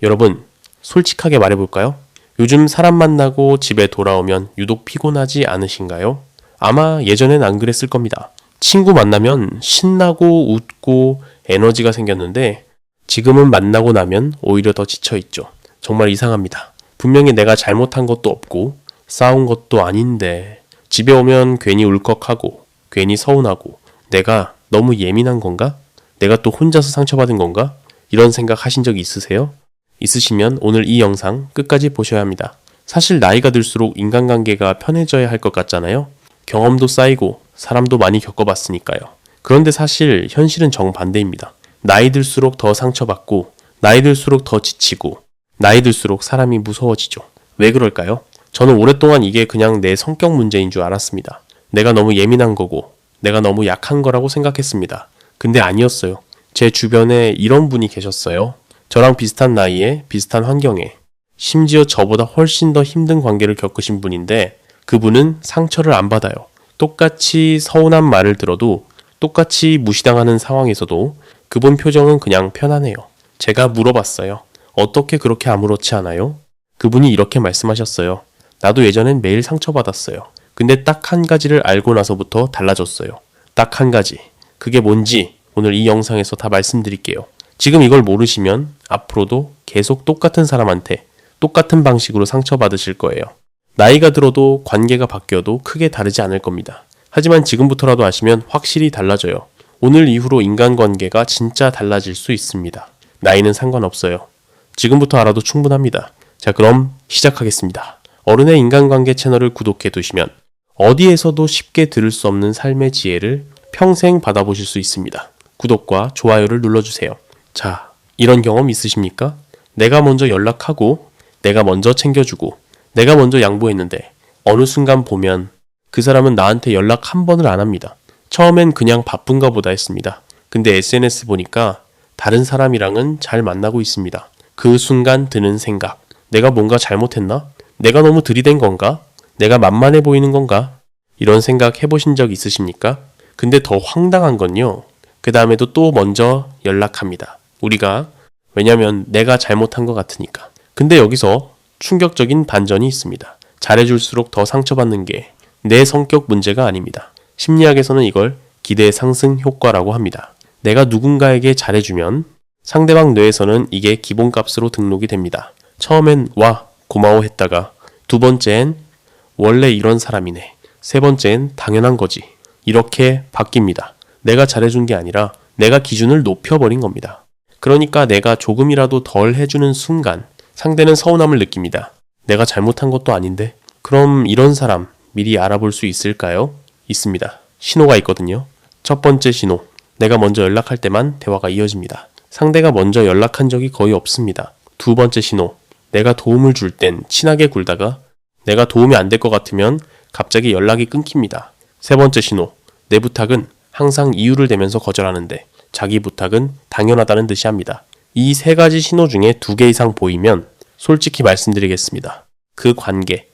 여러분, 솔직하게 말해볼까요? 요즘 사람 만나고 집에 돌아오면 유독 피곤하지 않으신가요? 아마 예전엔 안 그랬을 겁니다. 친구 만나면 신나고 웃고 에너지가 생겼는데 지금은 만나고 나면 오히려 더 지쳐있죠. 정말 이상합니다. 분명히 내가 잘못한 것도 없고 싸운 것도 아닌데 집에 오면 괜히 울컥하고 괜히 서운하고 내가 너무 예민한 건가? 내가 또 혼자서 상처받은 건가? 이런 생각 하신 적 있으세요? 있으시면 오늘 이 영상 끝까지 보셔야 합니다. 사실 나이가 들수록 인간관계가 편해져야 할 것 같잖아요. 경험도 쌓이고 사람도 많이 겪어봤으니까요. 그런데 사실 현실은 정반대입니다. 나이 들수록 더 상처받고 나이 들수록 더 지치고 나이 들수록 사람이 무서워지죠. 왜 그럴까요? 저는 오랫동안 이게 그냥 내 성격 문제인 줄 알았습니다. 내가 너무 예민한 거고 내가 너무 약한 거라고 생각했습니다. 근데 아니었어요. 제 주변에 이런 분이 계셨어요. 저랑 비슷한 나이에 비슷한 환경에 심지어 저보다 훨씬 더 힘든 관계를 겪으신 분인데 그분은 상처를 안 받아요. 똑같이 서운한 말을 들어도 똑같이 무시당하는 상황에서도 그분 표정은 그냥 편안해요. 제가 물어봤어요. 어떻게 그렇게 아무렇지 않아요? 그분이 이렇게 말씀하셨어요. 나도 예전엔 매일 상처받았어요. 근데 딱 한 가지를 알고 나서부터 달라졌어요. 딱 한 가지. 그게 뭔지 오늘 이 영상에서 다 말씀드릴게요. 지금 이걸 모르시면 앞으로도 계속 똑같은 사람한테 똑같은 방식으로 상처받으실 거예요. 나이가 들어도 관계가 바뀌어도 크게 다르지 않을 겁니다. 하지만 지금부터라도 아시면 확실히 달라져요. 오늘 이후로 인간관계가 진짜 달라질 수 있습니다. 나이는 상관없어요. 지금부터 알아도 충분합니다. 자, 그럼 시작하겠습니다. 어른의 인간관계 채널을 구독해 두시면 어디에서도 쉽게 들을 수 없는 삶의 지혜를 평생 받아보실 수 있습니다. 구독과 좋아요를 눌러주세요. 자, 이런 경험 있으십니까? 내가 먼저 연락하고 내가 먼저 챙겨주고 내가 먼저 양보했는데 어느 순간 보면 그 사람은 나한테 연락 한 번을 안 합니다. 처음엔 그냥 바쁜가 보다 했습니다. 근데 SNS 보니까 다른 사람이랑은 잘 만나고 있습니다. 그 순간 드는 생각. 내가 뭔가 잘못했나? 내가 너무 들이댄 건가? 내가 만만해 보이는 건가? 이런 생각 해보신 적 있으십니까? 근데 더 황당한 건요. 그 다음에도 또 먼저 연락합니다. 왜냐면 내가 잘못한 것 같으니까. 근데 여기서 충격적인 반전이 있습니다. 잘해줄수록 더 상처받는 게 내 성격 문제가 아닙니다. 심리학에서는 이걸 기대 상승 효과라고 합니다. 내가 누군가에게 잘해주면 상대방 뇌에서는 이게 기본값으로 등록이 됩니다. 처음엔 와 고마워 했다가 두 번째엔 원래 이런 사람이네. 세 번째엔 당연한 거지. 이렇게 바뀝니다. 내가 잘해준 게 아니라 내가 기준을 높여버린 겁니다. 그러니까 내가 조금이라도 덜 해주는 순간 상대는 서운함을 느낍니다. 내가 잘못한 것도 아닌데. 그럼 이런 사람 미리 알아볼 수 있을까요? 있습니다. 신호가 있거든요. 첫 번째 신호. 내가 먼저 연락할 때만 대화가 이어집니다. 상대가 먼저 연락한 적이 거의 없습니다. 두 번째 신호. 내가 도움을 줄 땐 친하게 굴다가 내가 도움이 안 될 것 같으면 갑자기 연락이 끊깁니다. 세 번째 신호. 내 부탁은 항상 이유를 대면서 거절하는데 자기 부탁은 당연하다는 듯이 합니다. 이 세 가지 신호 중에 2개 이상 보이면 솔직히 말씀드리겠습니다. 그 관계,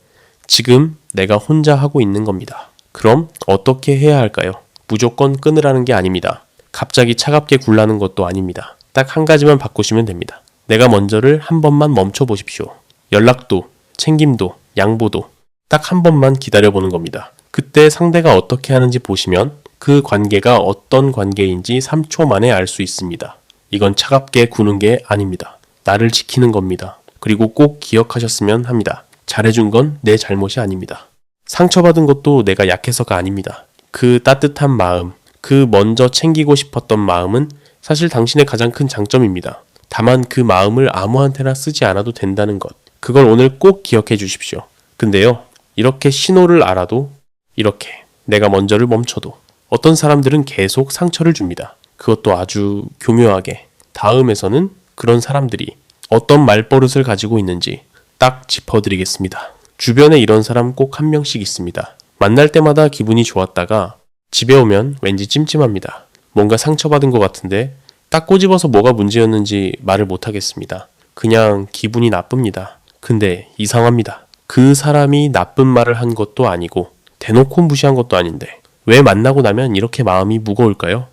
지금 내가 혼자 하고 있는 겁니다. 그럼 어떻게 해야 할까요? 무조건 끊으라는 게 아닙니다. 갑자기 차갑게 굴라는 것도 아닙니다. 딱 한 가지만 바꾸시면 됩니다. 내가 먼저를 한 번만 멈춰 보십시오. 연락도, 챙김도, 양보도 딱 한 번만 기다려보는 겁니다. 그때 상대가 어떻게 하는지 보시면 그 관계가 어떤 관계인지 3초 만에 알 수 있습니다. 이건 차갑게 구는 게 아닙니다. 나를 지키는 겁니다. 그리고 꼭 기억하셨으면 합니다. 잘해준 건 내 잘못이 아닙니다. 상처받은 것도 내가 약해서가 아닙니다. 그 따뜻한 마음, 그 먼저 챙기고 싶었던 마음은 사실 당신의 가장 큰 장점입니다. 다만 그 마음을 아무한테나 쓰지 않아도 된다는 것. 그걸 오늘 꼭 기억해 주십시오. 근데요, 이렇게 신호를 알아도 이렇게 내가 먼저를 멈춰도 어떤 사람들은 계속 상처를 줍니다. 그것도 아주 교묘하게. 다음에서는 그런 사람들이 어떤 말버릇을 가지고 있는지 딱 짚어드리겠습니다. 주변에 이런 사람 꼭 한 명씩 있습니다. 만날 때마다 기분이 좋았다가 집에 오면 왠지 찜찜합니다. 뭔가 상처받은 것 같은데 딱 꼬집어서 뭐가 문제였는지 말을 못하겠습니다. 그냥 기분이 나쁩니다. 근데 이상합니다. 그 사람이 나쁜 말을 한 것도 아니고 대놓고 무시한 것도 아닌데 왜 만나고 나면 이렇게 마음이 무거울까요?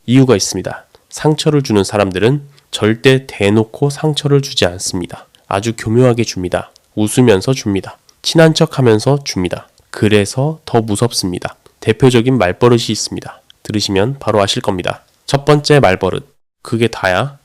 이유가 있습니다. 상처를 주는 사람들은 절대 대놓고 상처를 주지 않습니다. 아주 교묘하게 줍니다. 웃으면서 줍니다. 친한 척 하면서 줍니다. 그래서 더 무섭습니다. 대표적인 말버릇이 있습니다. 들으시면 바로 아실 겁니다. 첫 번째 말버릇. 그게 다야?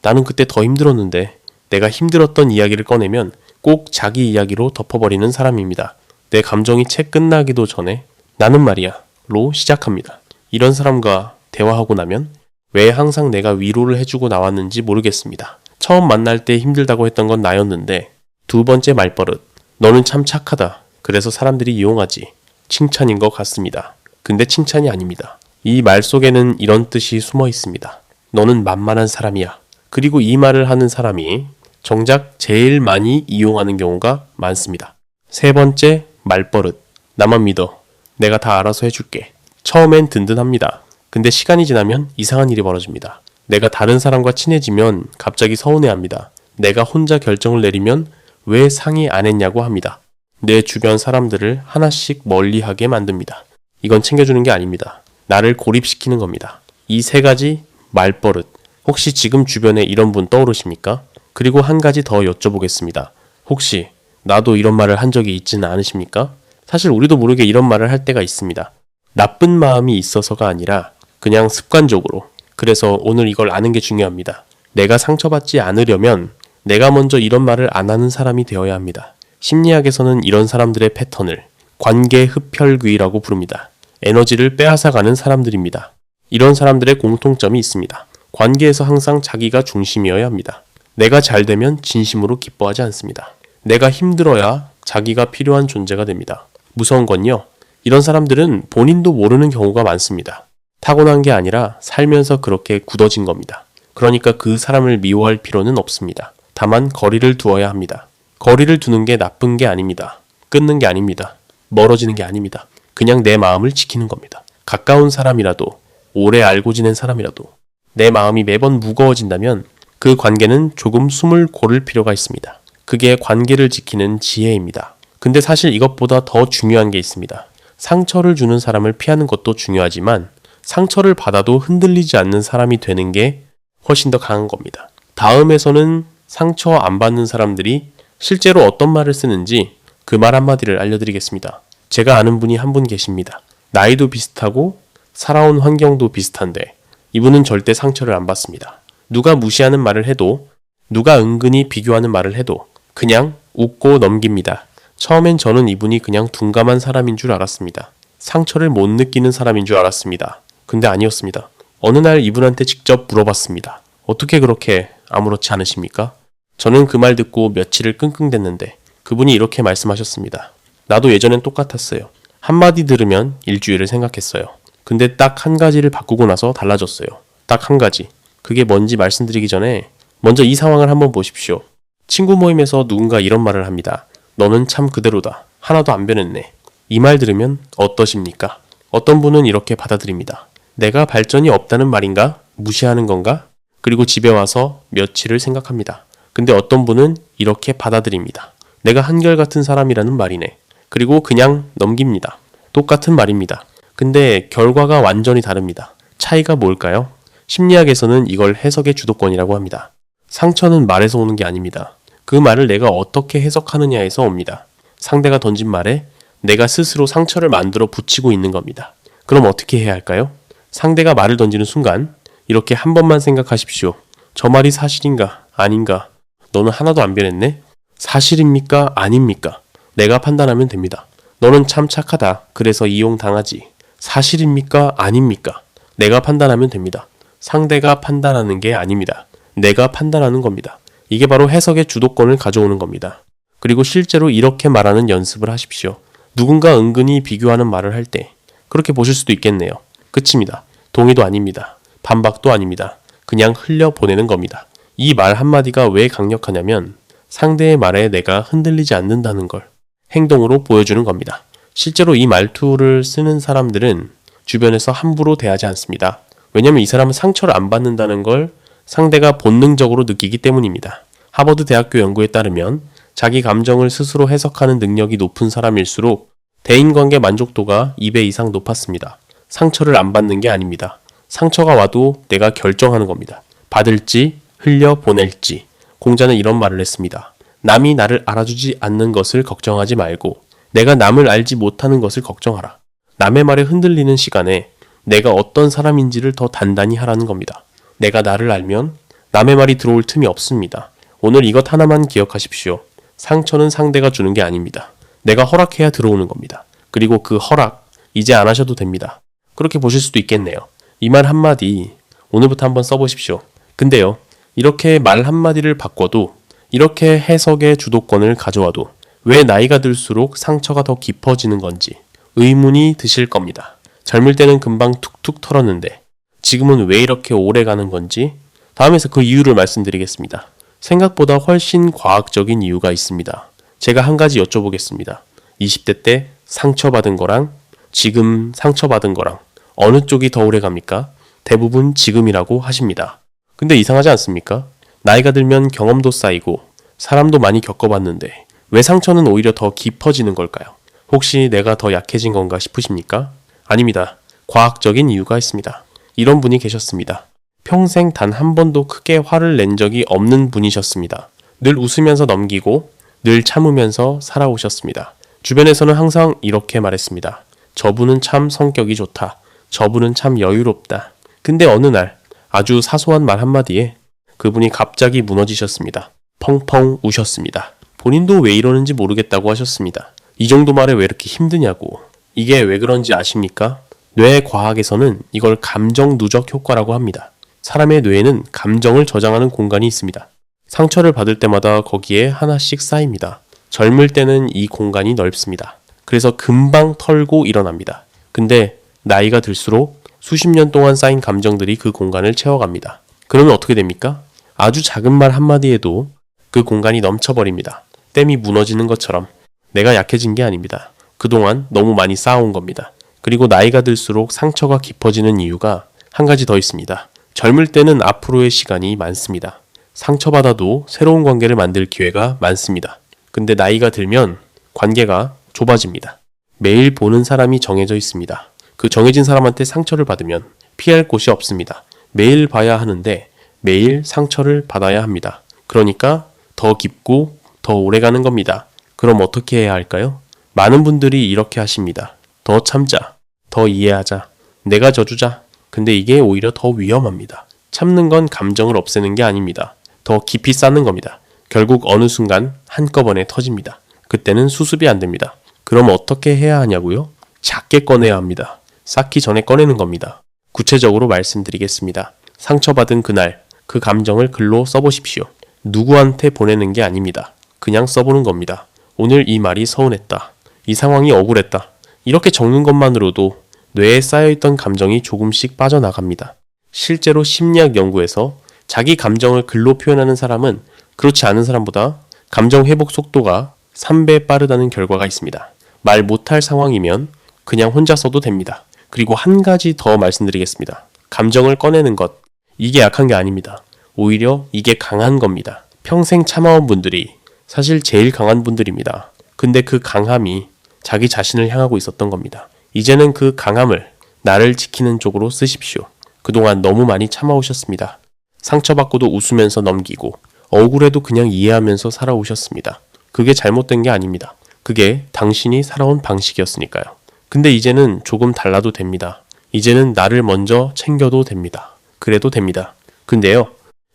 나는 그때 더 힘들었는데. 내가 힘들었던 이야기를 꺼내면 꼭 자기 이야기로 덮어버리는 사람입니다. 내 감정이 채 끝나기도 전에 나는 말이야 로 시작합니다. 이런 사람과 대화하고 나면 왜 항상 내가 위로를 해주고 나왔는지 모르겠습니다. 처음 만날 때 힘들다고 했던 건 나였는데. 두 번째 말버릇. 너는 참 착하다. 그래서 사람들이 이용하지. 칭찬인 것 같습니다. 근데 칭찬이 아닙니다. 이 말 속에는 이런 뜻이 숨어 있습니다. 너는 만만한 사람이야. 그리고 이 말을 하는 사람이 정작 제일 많이 이용하는 경우가 많습니다. 세 번째 말버릇. 나만 믿어. 내가 다 알아서 해줄게. 처음엔 든든합니다. 근데 시간이 지나면 이상한 일이 벌어집니다. 내가 다른 사람과 친해지면 갑자기 서운해합니다. 내가 혼자 결정을 내리면 왜 상의 안 했냐고 합니다. 내 주변 사람들을 하나씩 멀리하게 만듭니다. 이건 챙겨주는 게 아닙니다. 나를 고립시키는 겁니다. 이 세 가지 말버릇. 혹시 지금 주변에 이런 분 떠오르십니까? 그리고 한 가지 더 여쭤보겠습니다. 혹시 나도 이런 말을 한 적이 있지는 않으십니까? 사실 우리도 모르게 이런 말을 할 때가 있습니다. 나쁜 마음이 있어서가 아니라 그냥 습관적으로. 그래서 오늘 이걸 아는 게 중요합니다. 내가 상처받지 않으려면 내가 먼저 이런 말을 안 하는 사람이 되어야 합니다. 심리학에서는 이런 사람들의 패턴을 관계 흡혈귀라고 부릅니다. 에너지를 빼앗아가는 사람들입니다. 이런 사람들의 공통점이 있습니다. 관계에서 항상 자기가 중심이어야 합니다. 내가 잘 되면 진심으로 기뻐하지 않습니다. 내가 힘들어야 자기가 필요한 존재가 됩니다. 무서운 건요. 이런 사람들은 본인도 모르는 경우가 많습니다. 타고난 게 아니라 살면서 그렇게 굳어진 겁니다. 그러니까 그 사람을 미워할 필요는 없습니다. 다만 거리를 두어야 합니다. 거리를 두는 게 나쁜 게 아닙니다. 끊는 게 아닙니다. 멀어지는 게 아닙니다. 그냥 내 마음을 지키는 겁니다. 가까운 사람이라도, 오래 알고 지낸 사람이라도 내 마음이 매번 무거워진다면 그 관계는 조금 숨을 고를 필요가 있습니다. 그게 관계를 지키는 지혜입니다. 근데 사실 이것보다 더 중요한 게 있습니다. 상처를 주는 사람을 피하는 것도 중요하지만 상처를 받아도 흔들리지 않는 사람이 되는 게 훨씬 더 강한 겁니다. 다음에서는 상처 안 받는 사람들이 실제로 어떤 말을 쓰는지 그 말 한마디를 알려드리겠습니다. 제가 아는 분이 한 분 계십니다. 나이도 비슷하고 살아온 환경도 비슷한데 이분은 절대 상처를 안 받습니다. 누가 무시하는 말을 해도, 누가 은근히 비교하는 말을 해도 그냥 웃고 넘깁니다. 처음엔 저는 이분이 그냥 둔감한 사람인 줄 알았습니다. 상처를 못 느끼는 사람인 줄 알았습니다. 근데 아니었습니다. 어느 날 이분한테 직접 물어봤습니다. 어떻게 그렇게 아무렇지 않으십니까? 저는 그 말 듣고 며칠을 끙끙댔는데 그분이 이렇게 말씀하셨습니다. 나도 예전엔 똑같았어요. 한마디 들으면 일주일을 생각했어요. 근데 딱 한 가지를 바꾸고 나서 달라졌어요. 딱 한 가지. 그게 뭔지 말씀드리기 전에 먼저 이 상황을 한번 보십시오. 친구 모임에서 누군가 이런 말을 합니다. 너는 참 그대로다. 하나도 안 변했네. 이 말 들으면 어떠십니까? 어떤 분은 이렇게 받아들입니다. 내가 발전이 없다는 말인가? 무시하는 건가? 그리고 집에 와서 며칠을 생각합니다. 근데 어떤 분은 이렇게 받아들입니다. 내가 한결같은 사람이라는 말이네. 그리고 그냥 넘깁니다. 똑같은 말입니다. 근데 결과가 완전히 다릅니다. 차이가 뭘까요? 심리학에서는 이걸 해석의 주도권이라고 합니다. 상처는 말에서 오는 게 아닙니다. 그 말을 내가 어떻게 해석하느냐에서 옵니다. 상대가 던진 말에 내가 스스로 상처를 만들어 붙이고 있는 겁니다. 그럼 어떻게 해야 할까요? 상대가 말을 던지는 순간 이렇게 한 번만 생각하십시오. 저 말이 사실인가? 아닌가? 너는 하나도 안 변했네? 사실입니까? 아닙니까? 내가 판단하면 됩니다. 너는 참 착하다. 그래서 이용당하지. 사실입니까? 아닙니까? 내가 판단하면 됩니다. 상대가 판단하는 게 아닙니다. 내가 판단하는 겁니다. 이게 바로 해석의 주도권을 가져오는 겁니다. 그리고 실제로 이렇게 말하는 연습을 하십시오. 누군가 은근히 비교하는 말을 할 때 그렇게 보실 수도 있겠네요. 끝입니다. 동의도 아닙니다. 반박도 아닙니다. 그냥 흘려보내는 겁니다. 이 말 한마디가 왜 강력하냐면 상대의 말에 내가 흔들리지 않는다는 걸 행동으로 보여주는 겁니다. 실제로 이 말투를 쓰는 사람들은 주변에서 함부로 대하지 않습니다. 왜냐하면 이 사람은 상처를 안 받는다는 걸 상대가 본능적으로 느끼기 때문입니다. 하버드 대학교 연구에 따르면 자기 감정을 스스로 해석하는 능력이 높은 사람일수록 대인관계 만족도가 2배 이상 높았습니다. 상처를 안 받는 게 아닙니다. 상처가 와도 내가 결정하는 겁니다. 받을지 흘려 보낼지. 공자는 이런 말을 했습니다. 남이 나를 알아주지 않는 것을 걱정하지 말고 내가 남을 알지 못하는 것을 걱정하라. 남의 말에 흔들리는 시간에 내가 어떤 사람인지를 더 단단히 하라는 겁니다. 내가 나를 알면 남의 말이 들어올 틈이 없습니다. 오늘 이것 하나만 기억하십시오. 상처는 상대가 주는 게 아닙니다. 내가 허락해야 들어오는 겁니다. 그리고 그 허락 이제 안 하셔도 됩니다. 그렇게 보실 수도 있겠네요. 이 말 한마디 오늘부터 한번 써보십시오. 근데요, 이렇게 말 한마디를 바꿔도, 이렇게 해석의 주도권을 가져와도 왜 나이가 들수록 상처가 더 깊어지는 건지 의문이 드실 겁니다. 젊을 때는 금방 툭툭 털었는데 지금은 왜 이렇게 오래 가는 건지 다음에서 그 이유를 말씀드리겠습니다. 생각보다 훨씬 과학적인 이유가 있습니다. 제가 한 가지 여쭤보겠습니다. 20대 때 상처받은 거랑 지금 상처받은 거랑 어느 쪽이 더 오래 갑니까? 대부분 지금이라고 하십니다. 근데 이상하지 않습니까? 나이가 들면 경험도 쌓이고 사람도 많이 겪어봤는데 왜 상처는 오히려 더 깊어지는 걸까요? 혹시 내가 더 약해진 건가 싶으십니까? 아닙니다. 과학적인 이유가 있습니다. 이런 분이 계셨습니다. 평생 단 한 번도 크게 화를 낸 적이 없는 분이셨습니다. 늘 웃으면서 넘기고 늘 참으면서 살아오셨습니다. 주변에서는 항상 이렇게 말했습니다. 저분은 참 성격이 좋다. 저분은 참 여유롭다. 근데 어느 날 아주 사소한 말 한마디에 그분이 갑자기 무너지셨습니다. 펑펑 우셨습니다. 본인도 왜 이러는지 모르겠다고 하셨습니다. 이 정도 말에 왜 이렇게 힘드냐고. 이게 왜 그런지 아십니까? 뇌과학에서는 이걸 감정 누적 효과라고 합니다. 사람의 뇌에는 감정을 저장하는 공간이 있습니다. 상처를 받을 때마다 거기에 하나씩 쌓입니다. 젊을 때는 이 공간이 넓습니다. 그래서 금방 털고 일어납니다. 근데 나이가 들수록 수십 년 동안 쌓인 감정들이 그 공간을 채워갑니다. 그러면 어떻게 됩니까? 아주 작은 말 한마디에도 그 공간이 넘쳐버립니다. 댐이 무너지는 것처럼. 내가 약해진 게 아닙니다. 그동안 너무 많이 쌓아온 겁니다. 그리고 나이가 들수록 상처가 깊어지는 이유가 한 가지 더 있습니다. 젊을 때는 앞으로의 시간이 많습니다. 상처받아도 새로운 관계를 만들 기회가 많습니다. 근데 나이가 들면 관계가 좁아집니다. 매일 보는 사람이 정해져 있습니다. 그 정해진 사람한테 상처를 받으면 피할 곳이 없습니다. 매일 봐야 하는데 매일 상처를 받아야 합니다. 그러니까 더 깊고 더 오래 가는 겁니다. 그럼 어떻게 해야 할까요? 많은 분들이 이렇게 하십니다. 더 참자. 더 이해하자. 내가 져주자. 근데 이게 오히려 더 위험합니다. 참는 건 감정을 없애는 게 아닙니다. 더 깊이 쌓는 겁니다. 결국 어느 순간 한꺼번에 터집니다. 그때는 수습이 안 됩니다. 그럼 어떻게 해야 하냐고요? 작게 꺼내야 합니다. 쌓기 전에 꺼내는 겁니다. 구체적으로 말씀드리겠습니다. 상처받은 그날 그 감정을 글로 써보십시오. 누구한테 보내는 게 아닙니다. 그냥 써보는 겁니다. 오늘 이 말이 서운했다. 이 상황이 억울했다. 이렇게 적는 것만으로도 뇌에 쌓여있던 감정이 조금씩 빠져나갑니다. 실제로 심리학 연구에서 자기 감정을 글로 표현하는 사람은 그렇지 않은 사람보다 감정 회복 속도가 3배 빠르다는 결과가 있습니다. 말 못할 상황이면 그냥 혼자 써도 됩니다. 그리고 한 가지 더 말씀드리겠습니다. 감정을 꺼내는 것, 이게 약한 게 아닙니다. 오히려 이게 강한 겁니다. 평생 참아온 분들이 사실 제일 강한 분들입니다. 근데 그 강함이 자기 자신을 향하고 있었던 겁니다. 이제는 그 강함을 나를 지키는 쪽으로 쓰십시오. 그동안 너무 많이 참아오셨습니다. 상처받고도 웃으면서 넘기고 억울해도 그냥 이해하면서 살아오셨습니다. 그게 잘못된 게 아닙니다. 그게 당신이 살아온 방식이었으니까요. 근데 이제는 조금 달라도 됩니다. 이제는 나를 먼저 챙겨도 됩니다. 그래도 됩니다. 근데요,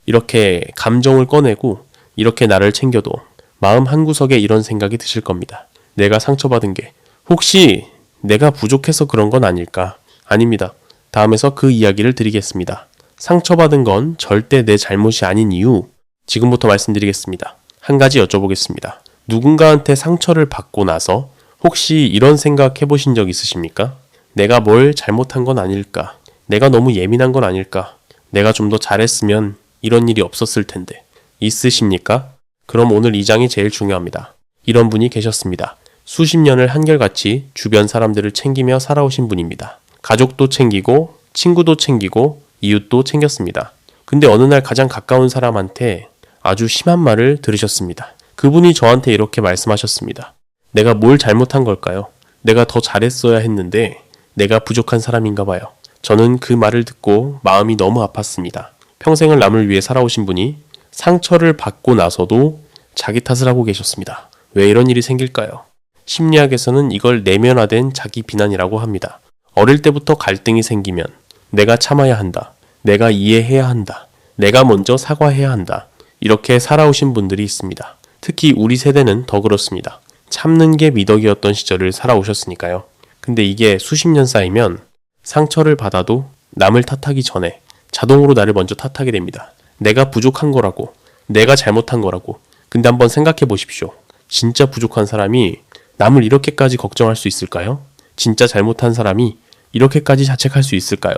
이렇게 감정을 꺼내고 이렇게 나를 챙겨도 마음 한구석에 이런 생각이 드실 겁니다. 내가 상처받은 게 혹시 내가 부족해서 그런 건 아닐까? 아닙니다. 다음에서 그 이야기를 드리겠습니다. 상처받은 건 절대 내 잘못이 아닌 이유 지금부터 말씀드리겠습니다. 한 가지 여쭤보겠습니다. 누군가한테 상처를 받고 나서 혹시 이런 생각 해보신 적 있으십니까? 내가 뭘 잘못한 건 아닐까? 내가 너무 예민한 건 아닐까? 내가 좀 더 잘했으면 이런 일이 없었을 텐데. 있으십니까? 그럼 오늘 이 장이 제일 중요합니다. 이런 분이 계셨습니다. 수십 년을 한결같이 주변 사람들을 챙기며 살아오신 분입니다. 가족도 챙기고 친구도 챙기고 이웃도 챙겼습니다. 근데 어느 날 가장 가까운 사람한테 아주 심한 말을 들으셨습니다. 그분이 저한테 이렇게 말씀하셨습니다. 내가 뭘 잘못한 걸까요? 내가 더 잘했어야 했는데 내가 부족한 사람인가 봐요. 저는 그 말을 듣고 마음이 너무 아팠습니다. 평생을 남을 위해 살아오신 분이 상처를 받고 나서도 자기 탓을 하고 계셨습니다. 왜 이런 일이 생길까요? 심리학에서는 이걸 내면화된 자기 비난이라고 합니다. 어릴 때부터 갈등이 생기면 내가 참아야 한다. 내가 이해해야 한다. 내가 먼저 사과해야 한다. 이렇게 살아오신 분들이 있습니다. 특히 우리 세대는 더 그렇습니다. 참는 게 미덕이었던 시절을 살아오셨으니까요. 근데 이게 수십 년 쌓이면 상처를 받아도 남을 탓하기 전에 자동으로 나를 먼저 탓하게 됩니다. 내가 부족한 거라고, 내가 잘못한 거라고. 근데 한번 생각해 보십시오. 진짜 부족한 사람이 남을 이렇게까지 걱정할 수 있을까요? 진짜 잘못한 사람이 이렇게까지 자책할 수 있을까요?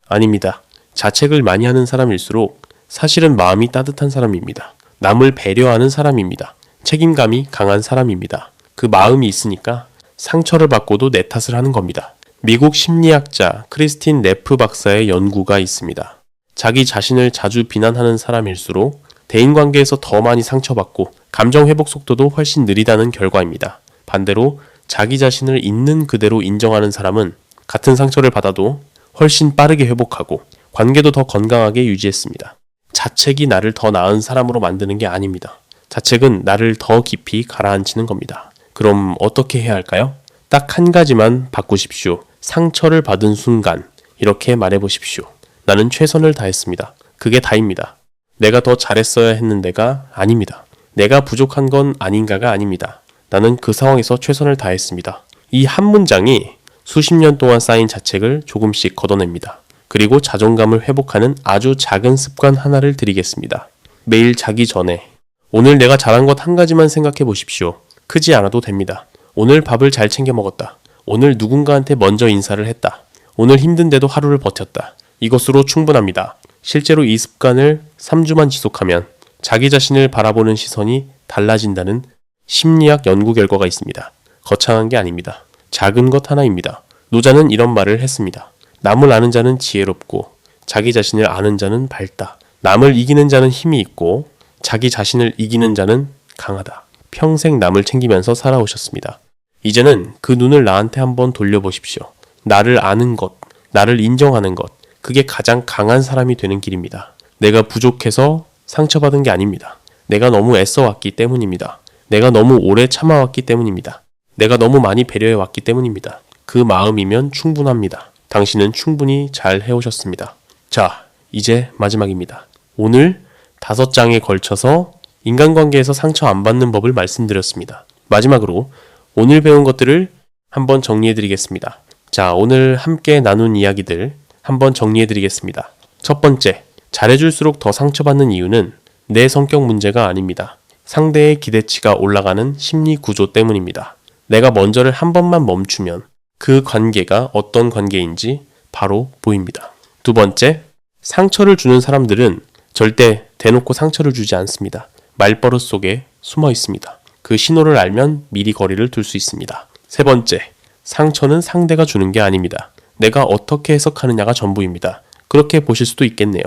아닙니다. 자책을 많이 하는 사람일수록 사실은 마음이 따뜻한 사람입니다. 남을 배려하는 사람입니다. 책임감이 강한 사람입니다. 그 마음이 있으니까 상처를 받고도 내 탓을 하는 겁니다. 미국 심리학자 크리스틴 네프 박사의 연구가 있습니다. 자기 자신을 자주 비난하는 사람일수록 대인관계에서 더 많이 상처받고 감정 회복 속도도 훨씬 느리다는 결과입니다. 반대로 자기 자신을 있는 그대로 인정하는 사람은 같은 상처를 받아도 훨씬 빠르게 회복하고 관계도 더 건강하게 유지했습니다. 자책이 나를 더 나은 사람으로 만드는 게 아닙니다. 자책은 나를 더 깊이 가라앉히는 겁니다. 그럼 어떻게 해야 할까요? 딱 한 가지만 바꾸십시오. 상처를 받은 순간 이렇게 말해보십시오. 나는 최선을 다했습니다. 그게 다입니다. 내가 더 잘했어야 했는데가 아닙니다. 내가 부족한 건 아닌가가 아닙니다. 나는 그 상황에서 최선을 다했습니다. 이 한 문장이 수십 년 동안 쌓인 자책을 조금씩 걷어냅니다. 그리고 자존감을 회복하는 아주 작은 습관 하나를 드리겠습니다. 매일 자기 전에 오늘 내가 잘한 것 한 가지만 생각해 보십시오. 크지 않아도 됩니다. 오늘 밥을 잘 챙겨 먹었다. 오늘 누군가한테 먼저 인사를 했다. 오늘 힘든데도 하루를 버텼다. 이것으로 충분합니다. 실제로 이 습관을 3주만 지속하면 자기 자신을 바라보는 시선이 달라진다는 심리학 연구 결과가 있습니다. 거창한 게 아닙니다. 작은 것 하나입니다. 노자는 이런 말을 했습니다. 남을 아는 자는 지혜롭고 자기 자신을 아는 자는 밝다. 남을 이기는 자는 힘이 있고 자기 자신을 이기는 자는 강하다. 평생 남을 챙기면서 살아오셨습니다. 이제는 그 눈을 나한테 한번 돌려보십시오. 나를 아는 것, 나를 인정하는 것, 그게 가장 강한 사람이 되는 길입니다. 내가 부족해서 상처받은 게 아닙니다. 내가 너무 애써왔기 때문입니다. 내가 너무 오래 참아왔기 때문입니다. 내가 너무 많이 배려해왔기 때문입니다. 그 마음이면 충분합니다. 당신은 충분히 잘 해오셨습니다. 자, 이제 마지막입니다. 오늘 5장에 걸쳐서 인간관계에서 상처 안 받는 법을 말씀드렸습니다. 마지막으로 오늘 배운 것들을 한번 정리해드리겠습니다. 자, 오늘 함께 나눈 이야기들 한번 정리해드리겠습니다. 첫 번째, 잘해줄수록 더 상처받는 이유는 내 성격 문제가 아닙니다. 상대의 기대치가 올라가는 심리 구조 때문입니다. 내가 먼저를 한 번만 멈추면 그 관계가 어떤 관계인지 바로 보입니다. 두 번째, 상처를 주는 사람들은 절대 대놓고 상처를 주지 않습니다. 말버릇 속에 숨어 있습니다. 그 신호를 알면 미리 거리를 둘 수 있습니다. 세 번째, 상처는 상대가 주는 게 아닙니다. 내가 어떻게 해석하느냐가 전부입니다. 그렇게 보실 수도 있겠네요.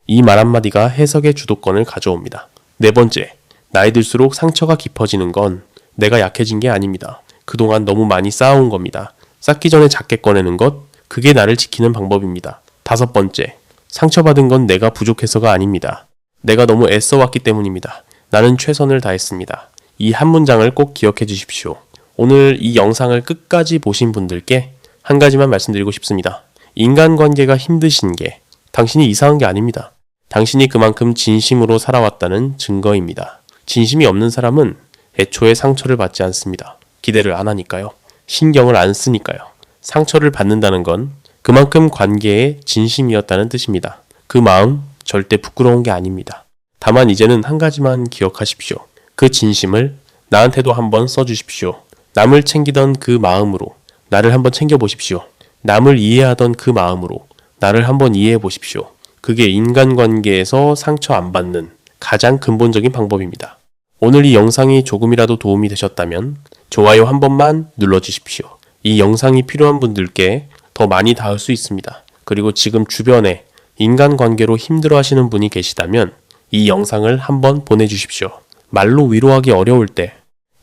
이 말 한마디가 해석의 주도권을 가져옵니다. 네 번째, 나이 들수록 상처가 깊어지는 건 내가 약해진 게 아닙니다. 그동안 너무 많이 쌓아온 겁니다. 쌓기 전에 작게 꺼내는 것, 그게 나를 지키는 방법입니다. 다섯 번째, 상처받은 건 내가 부족해서가 아닙니다. 내가 너무 애써왔기 때문입니다. 나는 최선을 다했습니다. 이 한 문장을 꼭 기억해 주십시오. 오늘 이 영상을 끝까지 보신 분들께 한 가지만 말씀드리고 싶습니다. 인간관계가 힘드신 게 당신이 이상한 게 아닙니다. 당신이 그만큼 진심으로 살아왔다는 증거입니다. 진심이 없는 사람은 애초에 상처를 받지 않습니다. 기대를 안 하니까요. 신경을 안 쓰니까요. 상처를 받는다는 건 그만큼 관계에 진심이었다는 뜻입니다. 그 마음 절대 부끄러운 게 아닙니다. 다만 이제는 한 가지만 기억하십시오. 그 진심을 나한테도 한번 써주십시오. 남을 챙기던 그 마음으로 나를 한번 챙겨보십시오. 남을 이해하던 그 마음으로 나를 한번 이해해 보십시오. 그게 인간관계에서 상처 안 받는 가장 근본적인 방법입니다. 오늘 이 영상이 조금이라도 도움이 되셨다면 좋아요 한 번만 눌러주십시오. 이 영상이 필요한 분들께 더 많이 닿을 수 있습니다. 그리고 지금 주변에 인간관계로 힘들어하시는 분이 계시다면 이 영상을 한번 보내주십시오. 말로 위로하기 어려울 때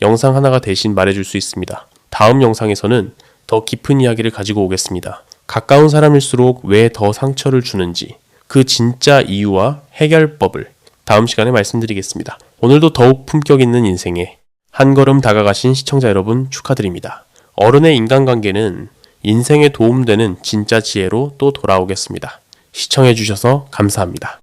영상 하나가 대신 말해줄 수 있습니다. 다음 영상에서는 더 깊은 이야기를 가지고 오겠습니다. 가까운 사람일수록 왜 더 상처를 주는지, 그 진짜 이유와 해결법을 다음 시간에 말씀드리겠습니다. 오늘도 더욱 품격 있는 인생에 한 걸음 다가가신 시청자 여러분 축하드립니다. 어른의 인간관계는 인생에 도움되는 진짜 지혜로 또 돌아오겠습니다. 시청해주셔서 감사합니다.